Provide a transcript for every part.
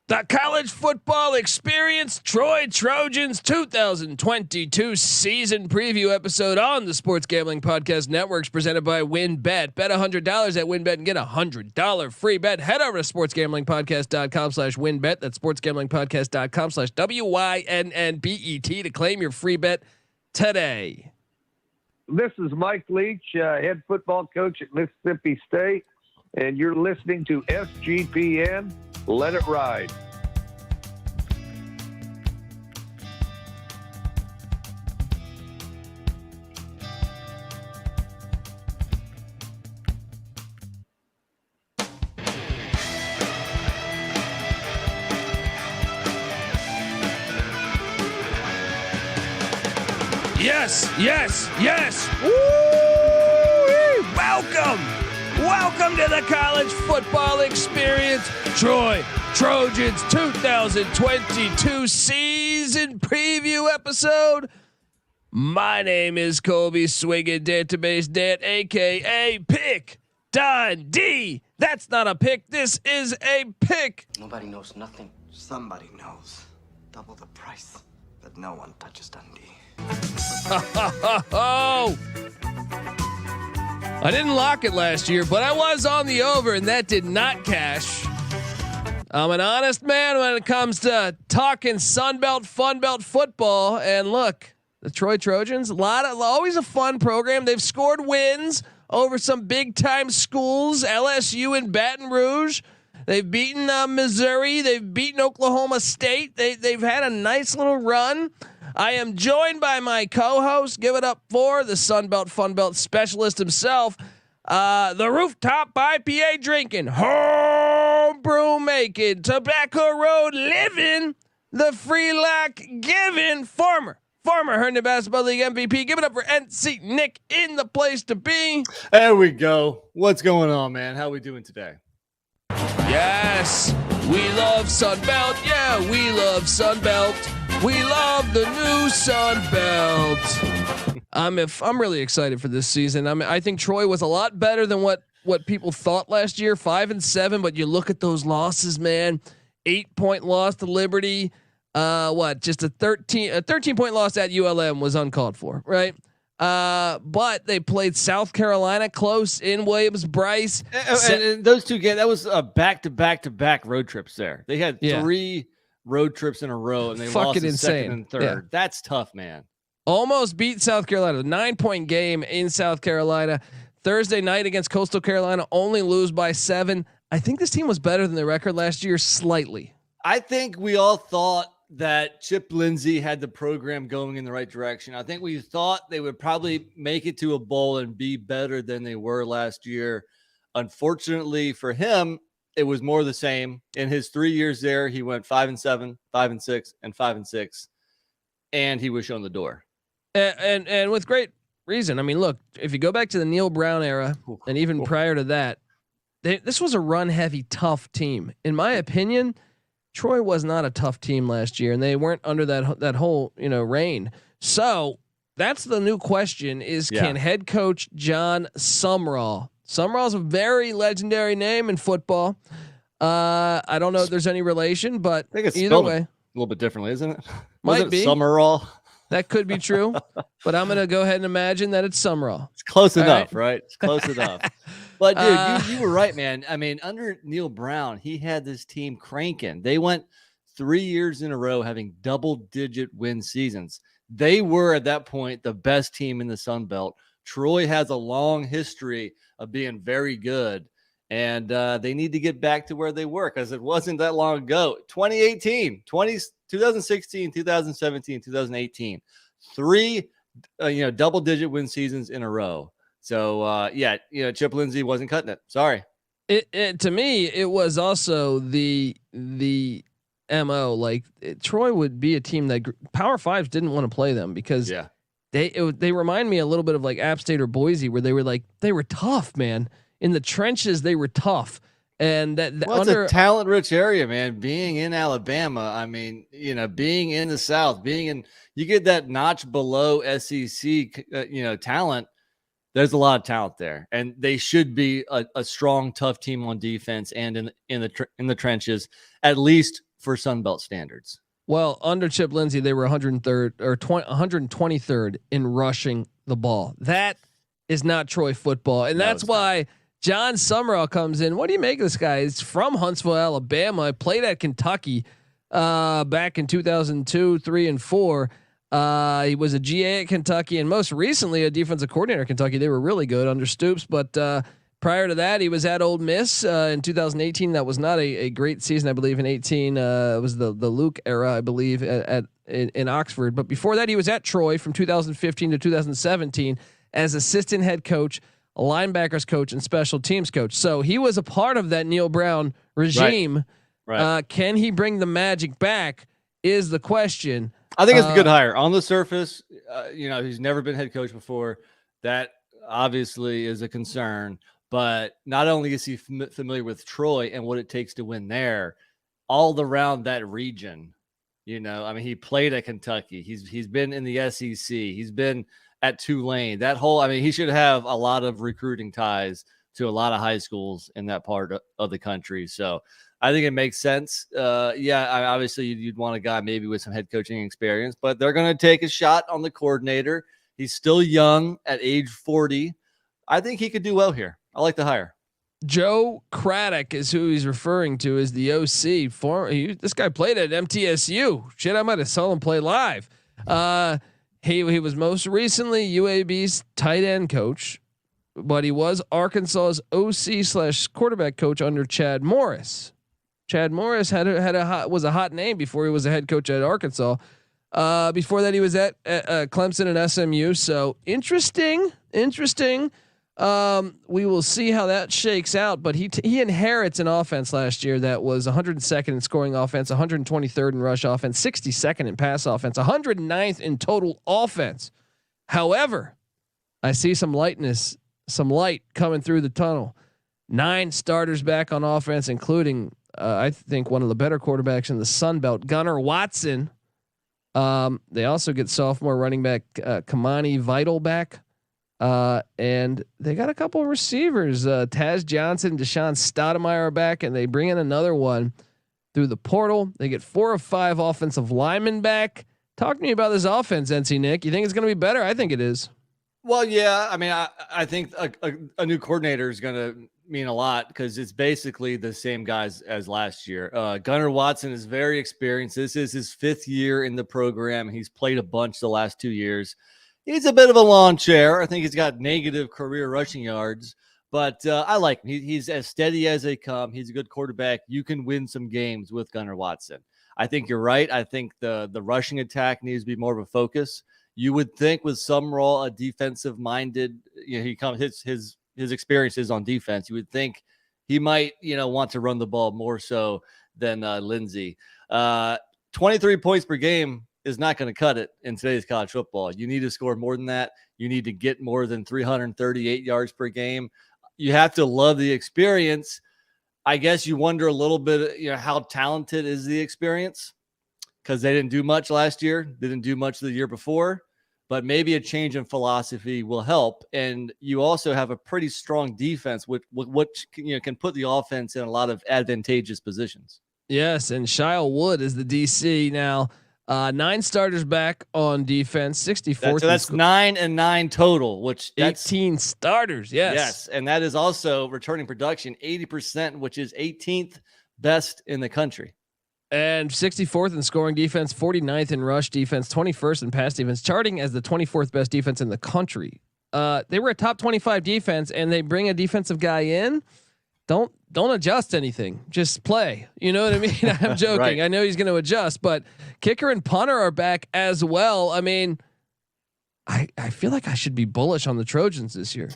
The college football experience, Troy Trojans 2022 season preview episode on the Sports Gambling Podcast Networks presented by WynnBET. Bet $100 at WynnBET and get $100 free bet. Head over to sportsgamblingpodcast.com/WynnBET. That's sportsgamblingpodcast.com/WYNNBET to claim your free bet today. This is Mike Leach, head football coach at Mississippi State, and you're listening to SGPN. Let it ride. Yes, yes, yes. Woo! Welcome to the college football experience. Troy Trojans 2022 season preview episode. My name is Colby Swinging Database Dat, aka Pick Dundee. That's not a pick. This is a pick. Nobody knows nothing. Somebody knows. Double the price, but no one touches Dundee. Oh. I didn't lock it last year, but I was on the over, and that did not cash. I'm an honest man when it comes to talking Sunbelt, Funbelt football. And look, the Troy Trojans, always a fun program. They've scored wins over some big time schools, LSU and Baton Rouge. They've beaten Missouri. They've beaten Oklahoma State. They've had a nice little run. I am joined by my co-host. Give it up for the Sunbelt Funbelt specialist himself, the rooftop IPA drinking, homebrew making, Tobacco Road living, the free lack giving, former Herndon Basketball League MVP. Give it up for NC Nick in the place to be. There we go. What's going on, man? How we doing today? Yes, we love Sunbelt. Yeah, we love Sunbelt. We love the new Sunbelt. I'm really excited for this season. I think Troy was a lot better than what people thought last year, 5-7. But you look at those losses, man. 8-point loss to Liberty. Just a 13-point loss at ULM was uncalled for, right? But they played South Carolina close in Williams-Brice. And those two games, that was a back-to-back road trips there. They had three road trips in a row, and they lost the second and third. Yeah. That's tough, man. Almost beat South Carolina. 9-point game in South Carolina. Thursday night against Coastal Carolina, only lose by 7. I think this team was better than the record last year slightly. I think we all thought that Chip Lindsey had the program going in the right direction. I think we thought they would probably make it to a bowl and be better than they were last year. Unfortunately for him, it was more the same. In his 3 years there, he went 5-7, 5-6, and 5-6, and he was shown the door. And with great reason. I mean, look, if you go back to the Neil Brown era, and even prior to that, this was a run-heavy, tough team. In my opinion, Troy was not a tough team last year, and they weren't under that whole reign. So that's the new question: can head coach Jon Sumrall? Sumrall's a very legendary name in football. I don't know if there's any relation, but I think it's either way, a little bit differently, isn't it? Might be Sumrall. That could be true, but I'm gonna go ahead and imagine that it's Sumrall. It's close enough, right? It's close enough. But dude, you were right, man. I mean, under Neil Brown, he had this team cranking. They went 3 years in a row having double-digit win seasons. They were at that point the best team in the Sun Belt. Troy has a long history of being very good, and they need to get back to where they were because it wasn't that long ago. 2016, 2017, 2018, 3 double-digit win seasons in a row. So Chip Lindsey wasn't cutting it. Sorry. It to me, it was also the MO. Like Troy would be a team that Power Fives didn't want to play them because they remind me a little bit of like App State or Boise, where they were tough, man. In the trenches, they were tough. And it's a talent-rich area, man. Being in Alabama, I mean, being in the South, you get that notch below SEC, talent. There's a lot of talent there, and they should be a strong, tough team on defense and in the trenches, at least for Sun Belt standards. Well, under Chip Lindsey, they were 103rd or 123rd in rushing the ball. That is not Troy football, and that's why Jon Sumrall comes in. What do you make of this guy? He's from Huntsville, Alabama. Played at Kentucky back in 2002, 3, and 4. He was a GA at Kentucky, and most recently a defensive coordinator at Kentucky. They were really good under Stoops, but prior to that, he was at Ole Miss in 2018. That was not a great season, I believe. In 18, it was the Luke era, I believe, in Oxford. But before that, he was at Troy from 2015 to 2017 as assistant head coach, a linebackers coach, and special teams coach. So he was a part of that Neil Brown regime. Right. Can he bring the magic back? Is the question. I think it's a good hire on the surface. He's never been head coach before. That obviously is a concern. But not only is he familiar with Troy and what it takes to win there, all around that region. He played at Kentucky. He's been in the SEC. He's been at Tulane. He should have a lot of recruiting ties to a lot of high schools in that part of the country. So I think it makes sense. Obviously you'd want a guy maybe with some head coaching experience, but they're going to take a shot on the coordinator. He's still young at age 40. I think he could do well here. I like the hire. Joe Craddock is who he's referring to as the OC. This guy played at MTSU. Shit, I might have saw him play live. He was most recently UAB's tight end coach, but he was Arkansas's OC/quarterback coach under Chad Morris. Chad Morris was a hot name before he was a head coach at Arkansas. Before that, he was at Clemson and SMU. So interesting. We will see how that shakes out, but he inherits an offense last year that was 102nd in scoring offense, 123rd in rush offense, 62nd in pass offense, 109th in total offense. However, I see some light coming through the tunnel. 9 starters back on offense, including I think one of the better quarterbacks in the Sun Belt, Gunnar Watson. They also get sophomore running back Kimani Vidal back. And they got a couple of receivers. Tex Johnson, Deshon Stoudemire are back, and they bring in another one through the portal. They get 4 of 5 offensive linemen back. Talk to me about this offense, NC Nick. You think it's going to be better? I think it is. Well, yeah. I think a new coordinator is going to mean a lot because it's basically the same guys as last year. Gunnar Watson is very experienced. This is his 5th year in the program. He's played a bunch the last 2 years. He's a bit of a lawn chair. I think he's got negative career rushing yards, but I like him. He's as steady as they come. He's a good quarterback. You can win some games with Gunnar Watson. I think you're right. I think the rushing attack needs to be more of a focus. You would think with Sumrall, a defensive minded, his experiences on defense, you would think he might, want to run the ball more so than Lindsey. 23 points per game is not going to cut it in today's college football. You need to score more than that. You need to get more than 338 yards per game. You have to love the experience. I guess you wonder a little bit, how talented is the experience? Because they didn't do much last year. They didn't do much the year before, but maybe a change in philosophy will help. And you also have a pretty strong defense, which can put the offense in a lot of advantageous positions. Yes. And Shiel Wood is the DC now. 9 starters back on defense, 64th. So that's 9 and 9 total, which 18 starters. Yes. And that is also returning production 80%, which is 18th best in the country. And 64th in scoring defense, 49th in rush defense, 21st in pass defense, charting as the 24th best defense in the country. They were a top 25 defense, and they bring a defensive guy in. Don't adjust anything. Just play. You know what I mean? I'm joking. Right. I know he's going to adjust, but kicker and punter are back as well. I mean, I feel like I should be bullish on the Trojans this year.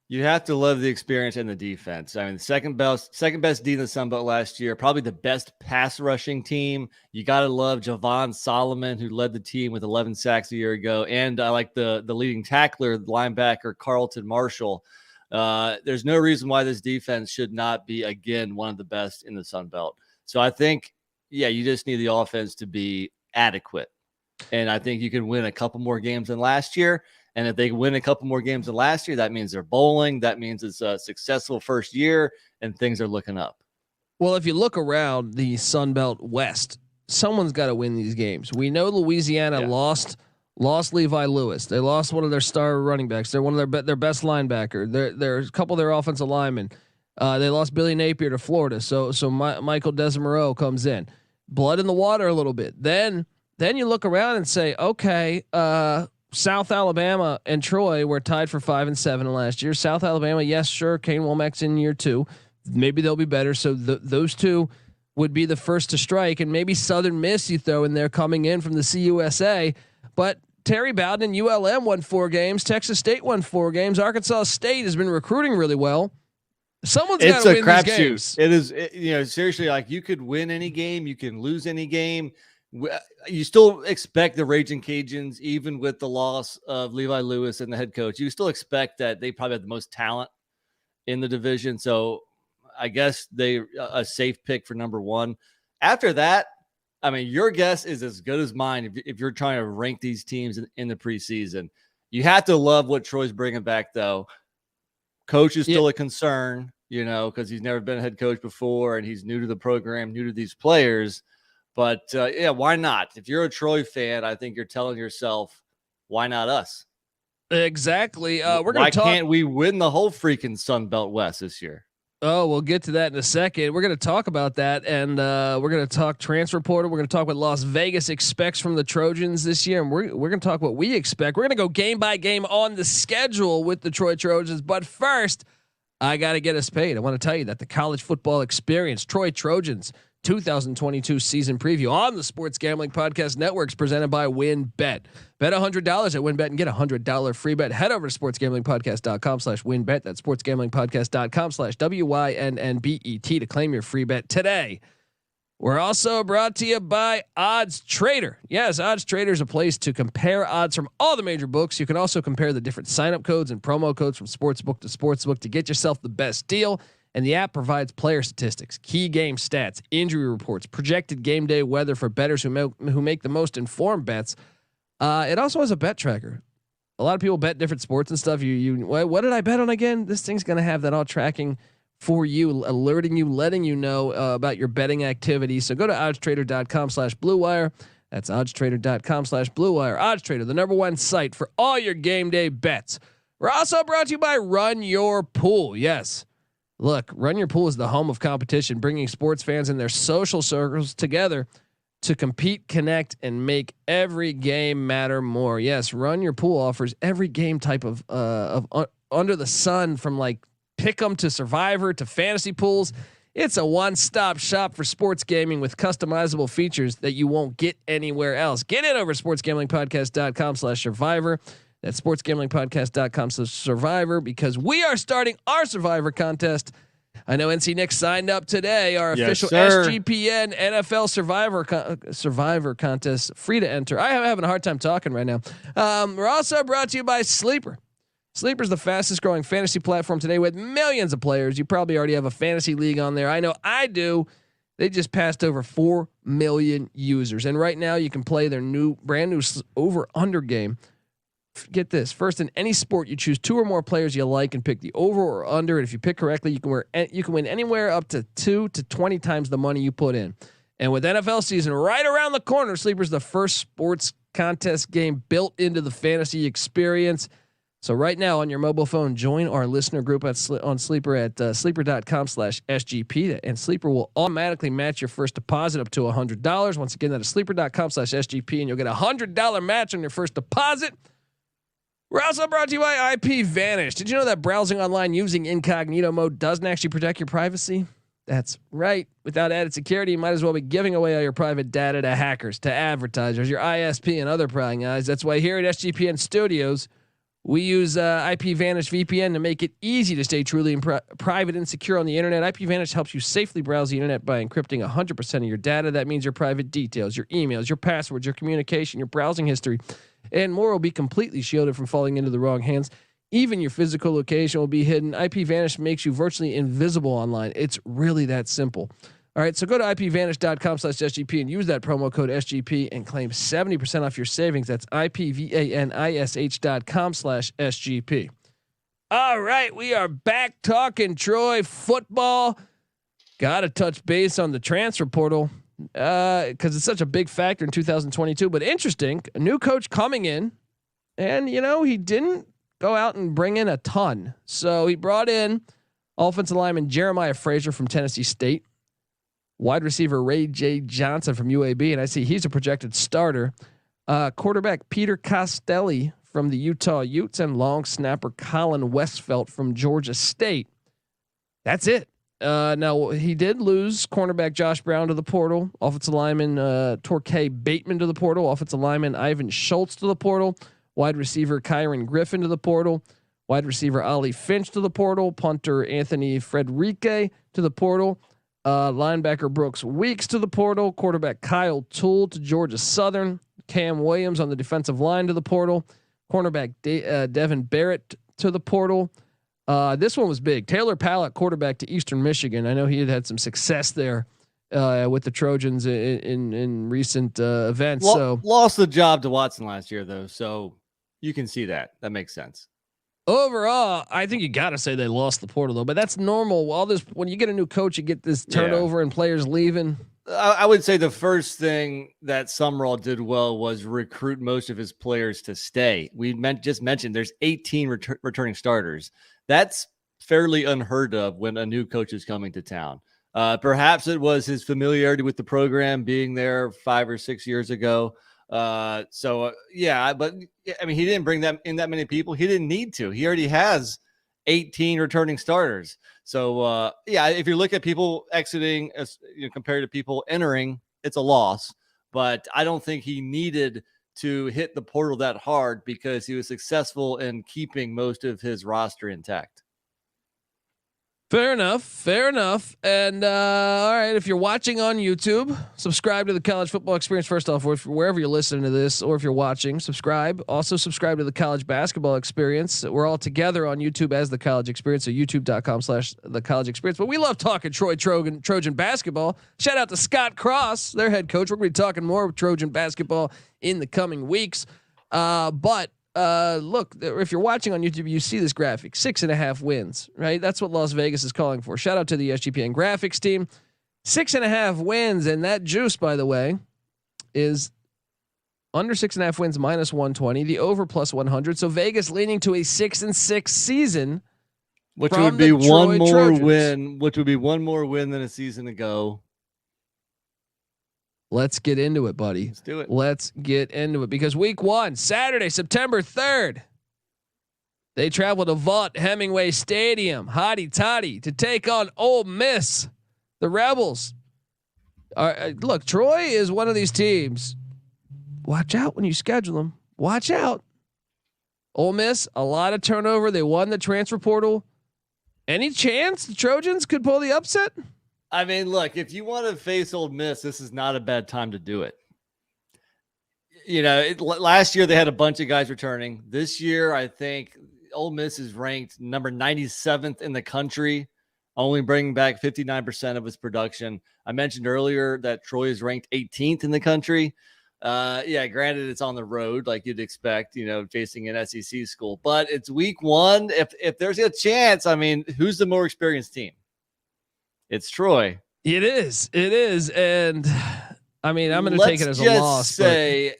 You have to love the experience and the defense. I mean, second best D in the Sun Belt last year, probably the best pass rushing team. You got to love Javon Solomon, who led the team with 11 sacks a year ago. And I like the leading tackler, linebacker, Carlton Marshall. There's no reason why this defense should not be, again, one of the best in the Sun Belt. So I think, you just need the offense to be adequate. And I think you can win a couple more games than last year. And if they win a couple more games than last year, that means they're bowling. That means it's a successful first year and things are looking up. Well, if you look around the Sun Belt West, someone's got to win these games. We know Louisiana lost Levi Lewis. They lost one of their star running backs. They're one of their best linebacker. They're a couple of their offensive linemen. They lost Billy Napier to Florida. So Michael Desimero comes in. Blood in the water a little bit. Then you look around and say, okay, South Alabama and Troy were tied for 5 and 7 last year. South Alabama, yes, sure. Kane Womack's in year 2. Maybe they'll be better. So those two would be the first to strike, and maybe Southern Miss you throw in there coming in from the CUSA. But Terry Bowden and ULM won 4 games. Texas State won 4 games. Arkansas State has been recruiting really well. Someone's got to win these games. It is, seriously, like you could win any game, you can lose any game. You still expect the Raging Cajuns, even with the loss of Levi Lewis and the head coach, you still expect that they probably have the most talent in the division. So I guess they a safe pick for number 1. After that, I mean, your guess is as good as mine. If you're trying to rank these teams in the preseason, you have to love what Troy's bringing back, though. Coach is still a concern, because he's never been a head coach before and he's new to the program, new to these players. But why not? If you're a Troy fan, I think you're telling yourself, why not us? Exactly. Why can't we win the whole freaking Sun Belt West this year? Oh, we'll get to that in a second. We're going to talk about that, and we're going to talk transfer portal. We're going to talk what Las Vegas expects from the Trojans this year, and we're going to talk what we expect. We're going to go game by game on the schedule with the Troy Trojans. But first, I got to get us paid. I want to tell you that the college football experience, Troy Trojans 2022 season preview on the Sports Gambling Podcast Network is presented by WynnBET. Bet $100 at WynnBET and get a $100 free bet. Head over to sportsgamblingpodcast.com/WynnBET. That's sportsgamblingpodcast.com/WYNNBET to claim your free bet today. We're also brought to you by Odds Trader. Yes, Odds Trader is a place to compare odds from all the major books. You can also compare the different sign-up codes and promo codes from sportsbook to sportsbook to get yourself the best deal. And the app provides player statistics, key game stats, injury reports, projected game day weather for bettors who make the most informed bets. It also has a bet tracker. A lot of people bet different sports and stuff. What did I bet on again? This thing's going to have that all tracking for you, alerting you, letting you know about your betting activity. So go to oddstrader.com/Blue Wire. That's oddstrader.com/Blue Wire. OddsTrader, the #1 site for all your game day bets. We're also brought to you by Run Your Pool. Yes. Look, Run Your Pool is the home of competition, bringing sports fans and their social circles together to compete, connect, and make every game matter more. Yes, Run Your Pool offers every game type of under the sun, from like pick'em to Survivor to fantasy pools. It's a one-stop shop for sports gaming with customizable features that you won't get anywhere else. Get in over sportsgamblingpodcast.com/Survivor. That's sportsgamblingpodcast.com/Survivor, because we are starting our Survivor contest. I know NC Nick signed up today. Our official SGPN NFL Survivor contest, free to enter. I am having a hard time talking right now. We're also brought to you by Sleeper. Sleeper is the fastest growing fantasy platform today with millions of players. You probably already have a fantasy league on there. I know I do. They just passed over 4 million users, and right now you can play their brand new over/under game. Get this: first, in any sport, you choose 2 or more players you like and pick the over or under. And if you pick correctly, you can win anywhere up to 2 to 20 times the money you put in. And with NFL season right around the corner, Sleeper's the first sports contest game built into the fantasy experience. So right now on your mobile phone, join our listener group on Sleeper at sleeper.com/SGP, and Sleeper will automatically match your first deposit up to $100. Once again, that is sleeper.com/SGP, and you'll get a $100 match on your first deposit. We're also brought to you by IP Vanish. Did you know that browsing online using incognito mode doesn't actually protect your privacy? That's right. Without added security, you might as well be giving away all your private data to hackers, to advertisers, your ISP, and other prying eyes. That's why here at SGPN Studios, we use IP Vanish VPN to make it easy to stay truly private and secure on the internet. IP Vanish helps you safely browse the internet by encrypting 100% of your data. That means your private details, your emails, your passwords, your communication, your browsing history, and more will be completely shielded from falling into the wrong hands. Even your physical location will be hidden. IP Vanish makes you virtually invisible online. It's really that simple. All right, so go to ipvanish.com/SGP and use that promo code SGP and claim 70% off your savings. That's ipvanish.com/SGP. All right, we are back talking Troy football. Got to touch base on the transfer portal. because it's such a big factor in 2022. But interesting, a new coach coming in, and he didn't go out and bring in a ton. So he brought in offensive lineman Jeremiah Frazier from Tennessee State, wide receiver RaeJae Johnson from UAB, and I see he's a projected starter. Quarterback Peter Costelli from the Utah Utes, and long snapper Colin Westfelt from Georgia State. That's it. Now he did lose cornerback Josh Brown to the portal, offensive lineman Torquay Bateman to the portal, offensive lineman Ivan Schultz to the portal, wide receiver Kyron Griffin to the portal, wide receiver Ollie Finch to the portal, punter Anthony Frederique to the portal, linebacker Brooks Weeks to the portal, quarterback Kyle Toole to Georgia Southern, Cam Williams on the defensive line to the portal, cornerback Devin Barrett to the portal. This one was big. Taylor Pallett, quarterback to Eastern Michigan. I know he had some success there with the Trojans in recent events. So lost the job to Watson last year, though. So you can see that. That makes sense. Overall, I think you got to say they lost the portal, though. But that's normal. All this, when you get a new coach, you get this turnover and players leaving. I would say the first thing that Sumrall did well was recruit most of his players to stay. We just mentioned there's 18 returning starters. That's fairly unheard of when a new coach is coming to town. Perhaps it was his familiarity with the program, being there 5 or 6 years ago. But I mean, he didn't bring them in that many people. He didn't need to. He already has 18 returning starters. So if you look at people exiting as compared to people entering, it's a loss. But I don't think he needed to hit the portal that hard because he was successful in keeping most of his roster intact. Fair enough. And all right, if you're watching on YouTube, subscribe to the College Football Experience first off, or wherever you're listening to this, or if you're watching, subscribe. Also subscribe to the College Basketball Experience. We're all together on YouTube as the College Experience, so youtube.com/the College Experience. But we love talking Troy Trojan basketball. Shout out to Scott Cross, their head coach. We're going to be talking more Trojan basketball in the coming weeks. Look, if you're watching on YouTube, you see this graphic, 6.5 wins, right? That's what Las Vegas is calling for. Shout out to the SGPN graphics team, 6.5 wins. And that juice, by the way, is under 6.5 wins, -120, the over +100. So Vegas leaning to a 6-6 season, which would be one more win, which would be one more win than a season ago. Let's get into it, buddy. Let's do it. Let's get into it because week 1, Saturday, September 3rd, they travel to Vaught Hemingway Stadium, hotty toddy, to take on Ole Miss, the Rebels. Look, Troy is one of these teams. Watch out when you schedule them. Watch out. Ole Miss, a lot of turnover. They won the transfer portal. Any chance the Trojans could pull the upset? I mean, look, if you want to face Ole Miss, this is not a bad time to do it. Last year they had a bunch of guys returning. This year, I think Ole Miss is ranked number 97th in the country, only bringing back 59% of its production. I mentioned earlier that Troy is ranked 18th in the country. Granted, it's on the road like you'd expect, facing an SEC school, but it's week 1. If there's a chance, I mean, who's the more experienced team? It's Troy. It is. And I mean, I'm going to take it as a loss. I'm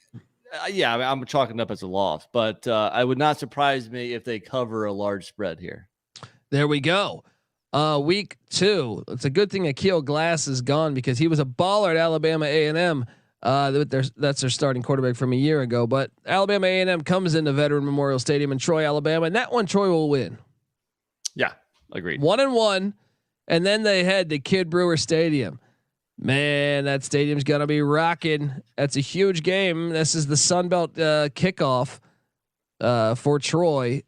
chalking it up as a loss, but I would not surprise me if they cover a large spread here. There we go. Week 2. It's a good thing Akil Glass is gone because he was a baller at Alabama A&M. That's their starting quarterback from a year ago, but Alabama A&M comes into Veteran Memorial Stadium in Troy, Alabama, and that one Troy will win. Yeah, agreed. 1-1. And then they head to Kid Brewer Stadium. Man, that stadium's gonna be rocking. That's a huge game. This is the Sun Belt kickoff for Troy.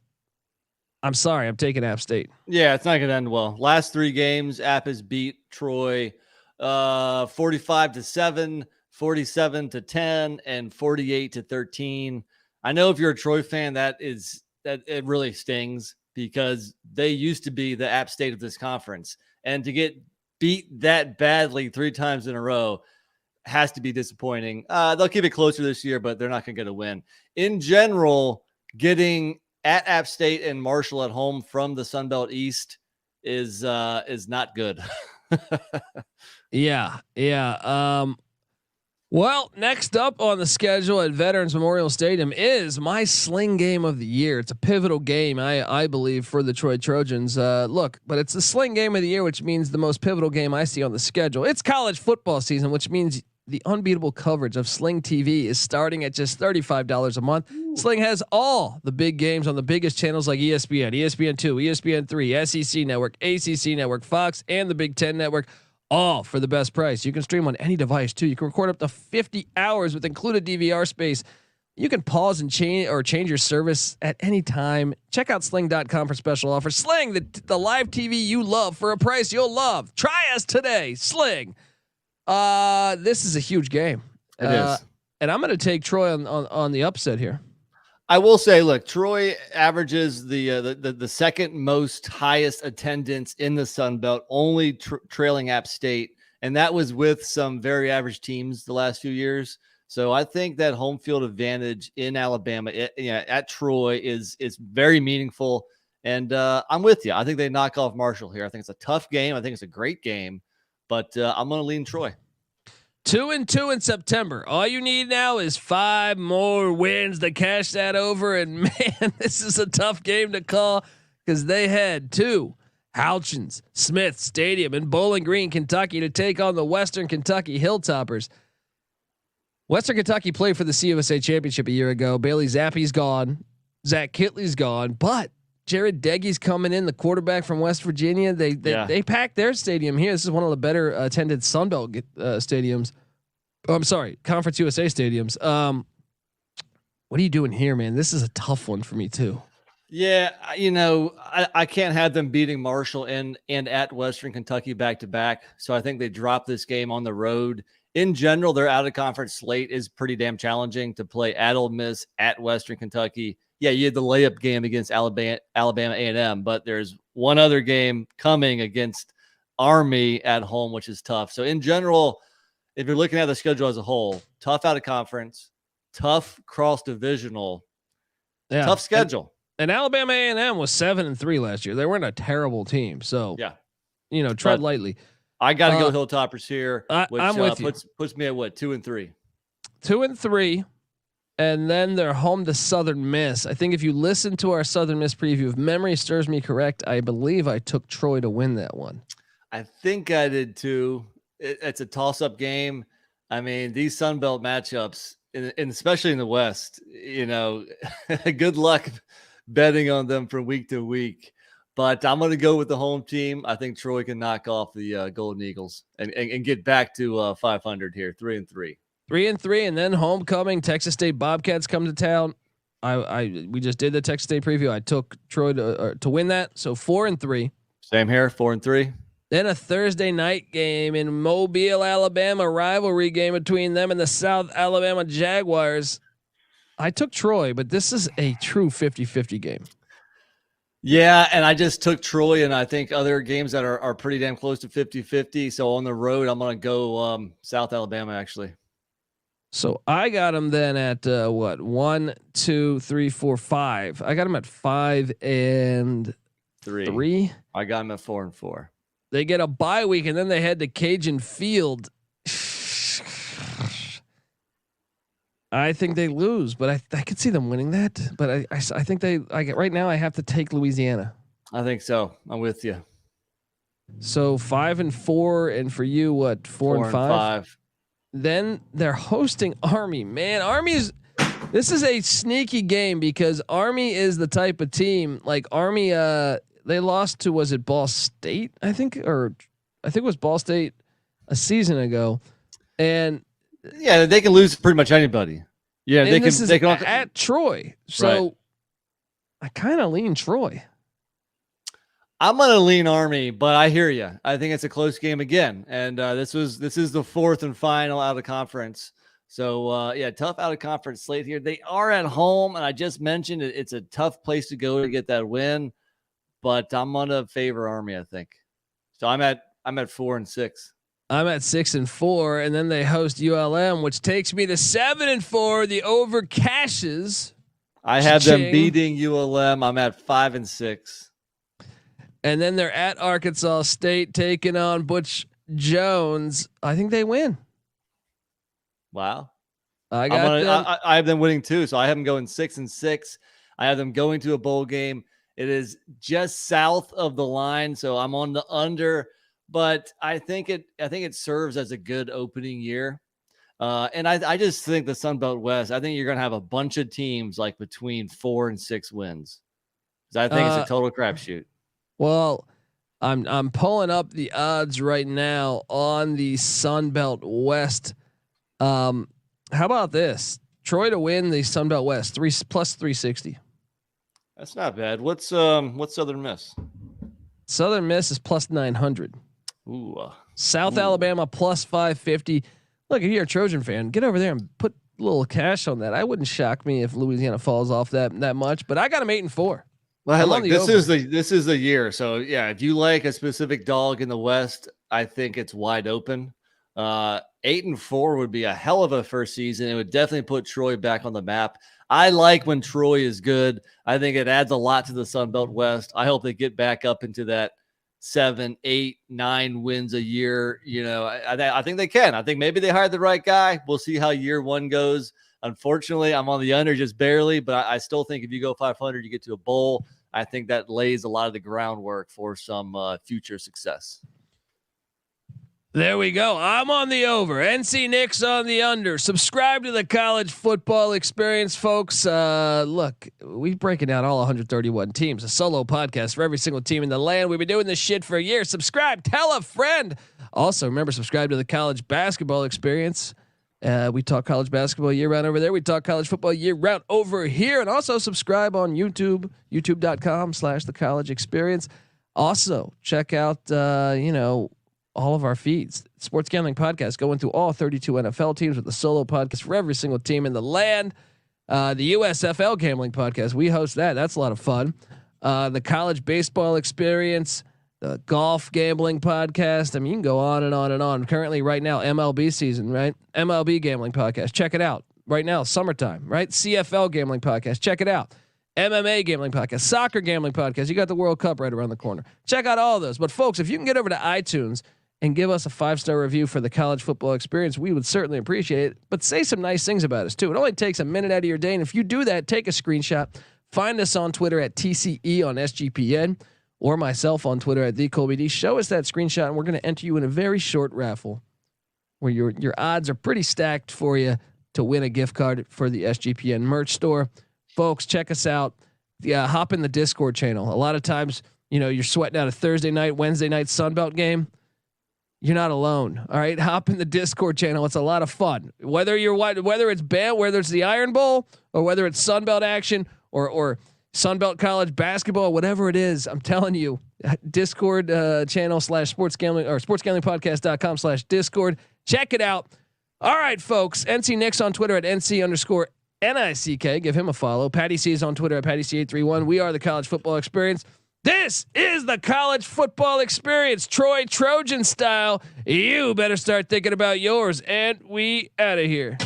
I'm sorry, I'm taking App State. Yeah, it's not gonna end well. Last 3 games, App has beat Troy 45-7, 47-10, and 48-13. I know if you're a Troy fan, that it really stings because they used to be the App State of this conference. And to get beat that badly 3 times in a row has to be disappointing. They'll keep it closer this year, but they're not going to get a win. In general, getting at App State and Marshall at home from the Sun Belt East is not good. Yeah. Well, next up on the schedule at Veterans Memorial Stadium is my sling game of the year. It's a pivotal game, I believe, for the Troy Trojans. Look, but it's the sling game of the year, which means the most pivotal game I see on the schedule. It's college football season, which means the unbeatable coverage of Sling TV is starting at just $35 a month. Ooh. Sling has all the big games on the biggest channels like ESPN, ESPN2, ESPN3, SEC Network, ACC Network, Fox, and the Big Ten Network. All for the best price. You can stream on any device too. You can record up to 50 hours with included DVR space. You can pause and change your service at any time. Check out sling.com for special offers. Sling, the live TV you love for a price you'll love. Try us today. Sling. This is a huge game. It is. And I'm going to take Troy on the upset here. I will say, look, Troy averages the second most highest attendance in the Sun Belt, only trailing App State, and that was with some very average teams the last few years. So I think that home field advantage in Alabama, at Troy, is very meaningful. And I'm with you. I think they knock off Marshall here. I think it's a tough game. I think it's a great game, but I'm going to lean Troy. 2-2 in September. All you need now is 5 more wins to cash that over. And man, this is a tough game to call because they head to Houchins Smith Stadium in Bowling Green, Kentucky, to take on the Western Kentucky Hilltoppers. Western Kentucky played for the CUSA Championship a year ago. Bailey Zappi's gone. Zach Kitley's gone, but Jared Deggy's coming in, the quarterback from West Virginia. They packed their stadium here. This is one of the better attended Sun Belt stadiums. Oh, I'm sorry, Conference USA stadiums. What are you doing here, man? This is a tough one for me too. Yeah, I can't have them beating Marshall and at Western Kentucky back to back. So I think they drop this game on the road. In general, their out of conference slate is pretty damn challenging to play at Ole Miss, at Western Kentucky. Yeah, you had the layup game against Alabama A&M, but there's one other game coming against Army at home, which is tough. So in general, if you're looking at the schedule as a whole, tough out of conference, tough cross divisional, tough schedule. And Alabama A&M was 7-3 last year. They weren't a terrible team. So yeah, tread lightly. I got to go Hilltoppers here. Which, I'm with you. Puts me at what, 2-3. 2-3. And then they're home to Southern Miss. I think if you listen to our Southern Miss preview, if memory serves me correct, I believe I took Troy to win that one. I think I did too. It's a toss-up game. I mean, these Sun Belt matchups, and especially in the West, good luck betting on them from week to week. But I'm going to go with the home team. I think Troy can knock off the Golden Eagles and get back to 500 here, 3-3. 3-3, and then homecoming. Texas State Bobcats come to town. We just did the Texas State preview. I took Troy to win that, so 4-3. Same here, 4-3. Then a Thursday night game in Mobile, Alabama, rivalry game between them and the South Alabama Jaguars. I took Troy, but this is a true 50-50 game. Yeah, and I just took Troy, and I think other games that are pretty damn close to 50-50. So on the road, I'm going to go South Alabama, actually. So I got them then at 1, 2, 3, 4, 5. I got them at 5 and 3. I got them at 4 and 4. They get a bye week and then they head to Cajun Field. I think they lose, but I could see them winning that. But I think right now I have to take Louisiana. I think so. I'm with you. So 5 and 4, and for you, what, 4 and 5? Then they're hosting Army. Man, this is a sneaky game because Army is the type of team like Army. They lost to, was it Ball State? I think it was Ball State a season ago, and yeah, they can lose to pretty much anybody. Yeah, they can at Troy. So right. I kind of lean Troy. I'm going to lean Army, but I hear you. I think it's a close game again. And this is the 4th and final out of conference. So tough out of conference slate here. They are at home. And I just mentioned it's a tough place to go to get that win, but I'm going to favor Army, I think. So I'm at 4 and 6. I'm at 6 and 4. And then they host ULM, which takes me to 7 and 4. The over cashes. I have them beating ULM. I'm at 5 and 6. And then they're at Arkansas State taking on Butch Jones. I think they win. Wow. I got them. I have them winning too. So I have them going 6-6. I have them going to a bowl game. It is just south of the line. So I'm on the under, but I think it serves as a good opening year. And I just think the Sun Belt West, I think you're going to have a bunch of teams like between 4 and 6 wins. I think it's a total crapshoot. Well, I'm pulling up the odds right now on the Sun Belt West. How about this? Troy to win the Sun Belt West, plus 360. That's not bad. What's Southern Miss? Southern Miss is plus 900. Ooh. South Alabama plus 550. Look, if you're a Trojan fan, get over there and put a little cash on that. I wouldn't shock me if Louisiana falls off that much, but I got them 8-4. Well, look, this is the year. So yeah, if you like a specific dog in the West, I think it's wide open. 8-4 would be a hell of a first season. It would definitely put Troy back on the map. I like when Troy is good. I think it adds a lot to the Sun Belt West. I hope they get back up into that 7, 8, 9 wins a year. I think they can. I think maybe they hired the right guy. We'll see how year one goes. Unfortunately, I'm on the under just barely, but I still think if you go 500, you get to a bowl. I think that lays a lot of the groundwork for some future success. There we go. I'm on the over. NC Nick's on the under. Subscribe to the College Football Experience, folks. Look, we breaking down all 131 teams. A solo podcast for every single team in the land. We've been doing this shit for a year. Subscribe. Tell a friend. Also, remember, subscribe to the College Basketball Experience. We talk college basketball year round over there. We talk college football year round over here. And also subscribe on YouTube, youtube.com/the college experience. Also check out, all of our feeds. Sports Gambling Podcast going through all 32 NFL teams with a solo podcast for every single team in the land. The USFL Gambling Podcast, we host that. That's a lot of fun. The College Baseball Experience, the Golf Gambling Podcast. I mean, you can go on and on and on. Currently, right now, MLB season, right? MLB Gambling Podcast. Check it out. Right now, summertime, right? CFL Gambling Podcast. Check it out. MMA Gambling Podcast, Soccer Gambling Podcast. You got the World Cup right around the corner. Check out all of those. But folks, if you can get over to iTunes and give us a 5-star review for the College Football Experience, we would certainly appreciate it. But say some nice things about us too. It only takes a minute out of your day, and if you do that, take a screenshot. Find us on Twitter at TCE on SGPN, or myself on Twitter at TheColbyD. Show us that screenshot, and we're going to enter you in a very short raffle where your odds are pretty stacked for you to win a gift card for the SGPN merch store. Folks, check us out. Hop in the Discord channel. A lot of times, you're sweating out a Thursday night, Wednesday night Sunbelt game. You're not alone. All right. Hop in the Discord channel. It's a lot of whether it's whether it's the Iron Bowl or whether it's Sunbelt action or Sunbelt college basketball, whatever it is, I'm telling you, Discord channel /sports gambling or sportsgamblingpodcast.com/Discord. Check it out. All right, folks. NC Nick's on Twitter at NC_NICK. Give him a follow. Patty C is on Twitter at PattyC831. We are the College Football Experience. This is the College Football Experience, Troy Trojan style. You better start thinking about yours, and we out of here.